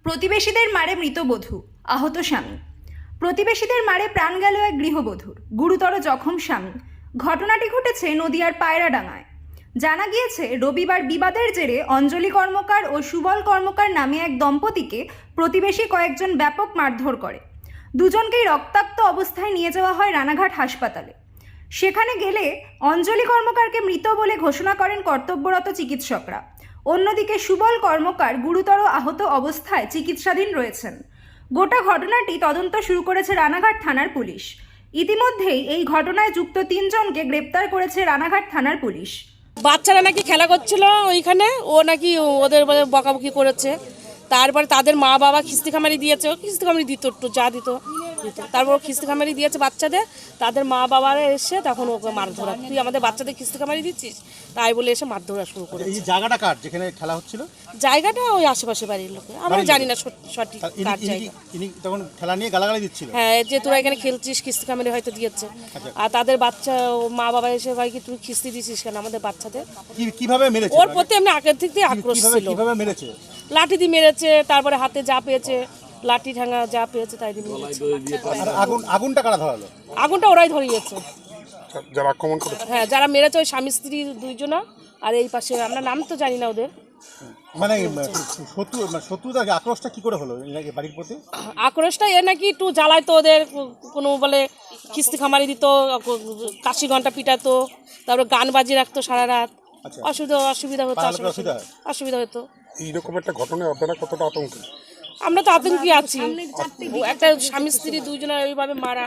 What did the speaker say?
প্রতিবেশীদের মারে মৃতবধূ, আহত স্বামী। প্রতিবেশীদের মারে প্রাণ গেল এক গৃহবধূর, গুরুতর জখম স্বামী। ঘটনাটি ঘটেছে নদিয়ার পায়রাডাঙ্গায়। জানা গিয়েছে রবিবার বিবাদের জেরে অঞ্জলি কর্মকার ও সুবল কর্মকার নামে এক দম্পতিকে প্রতিবেশী কয়েকজন ব্যাপক মারধর করে। দুজনকেই রক্তাক্ত অবস্থায় নিয়ে যাওয়া হয় রানাঘাট হাসপাতালে। সেখানে গেলে অঞ্জলি কর্মকারকে মৃত বলে ঘোষণা করেন কর্তব্যরত চিকিৎসকরা। অন্যদিকে সুবল কর্মকার গুরুতর আহত অবস্থায় চিকিৎসাধীন রয়েছেন। গোটা ঘটনাটি তদন্ত শুরু করেছে রানাঘাট থানার পুলিশ। ইতিমধ্যেই এই ঘটনায় যুক্ত 3 জনকে গ্রেপ্তার করেছে রানাঘাট থানার পুলিশ। বাচ্চারা নাকি খেলা করছিল ওইখানে, ও নাকি ওদের বকাবকি করেছে। তারপরে তাদের মা বাবা খিস্তি খামারি দিয়েছে, ও খিস্তি খামারি দিত, একটু যা দিত। তারপর খিস্তি খামারি দিয়েছে বাচ্চাদের, তাদের মা বাবারা এসে তখন ওকে মার ধরা, তুই আমাদের বাচ্চাদের খিস্তি খামারি দিচ্ছিস, তাই বলে এসে মার ধরা শুরু করে। এই জায়গাটা কার যেখানে খেলা হচ্ছিল? জায়গাটা ওই আশেপাশে বাড়ির লোকে, আমরা জানি না সঠিক কার জায়গা। ইনি তখন খেলা নিয়ে গালাগালি দিচ্ছিল? হ্যাঁ, যে তোরা এখানে খেলছিস, খিস্তি খামারি হয়তো দিয়েছে। আর তাদের বাচ্চা মা বাবা এসে ভাই কি তুই খিস্তি দিছিস কেন আমাদের বাচ্চাদের? কিভাবে মেরেছে? ওর প্রতি এমনি আগের থেকে আক্রোশ ছিল। কিভাবে মেরেছে? লাঠি দিয়ে মেরেছে, তারপরে হাতে যা পেয়েছে, লাঠি ঠ্যাঙা যা পেয়েছে তাই দিয়ে মেরেছে। আর আগুনটা কারা ধরালো? আগুনটা ওরাই ধরিয়েছে, যারা আক্রমণ করেছে। হ্যাঁ, যারা মেরেছে ওই স্বামী স্ত্রী দুইজনা। আর এই পাশে আমরা নাম তো জানি না ওদের। মানে শত্রুতার আক্রোশটা কি করে হলো বাড়ির প্রতি? আক্রোশটা এ নাকি একটু জ্বালায় তো ওদের, কোনো বলে কিস্তি খামারি দিত, কাশি ঘন্টা পিটাতো, তারপরে গান বাজিয়ে রাখতো সারা রাত। অসুবিধা হতো, অসুবিধা হতো। এইরকম একটা ঘটনায় আপনারা কতটা আতঙ্কে? আমরা তো আতঙ্কে আছি, একটা স্বামী স্ত্রী দুইজনের এইভাবে মারা।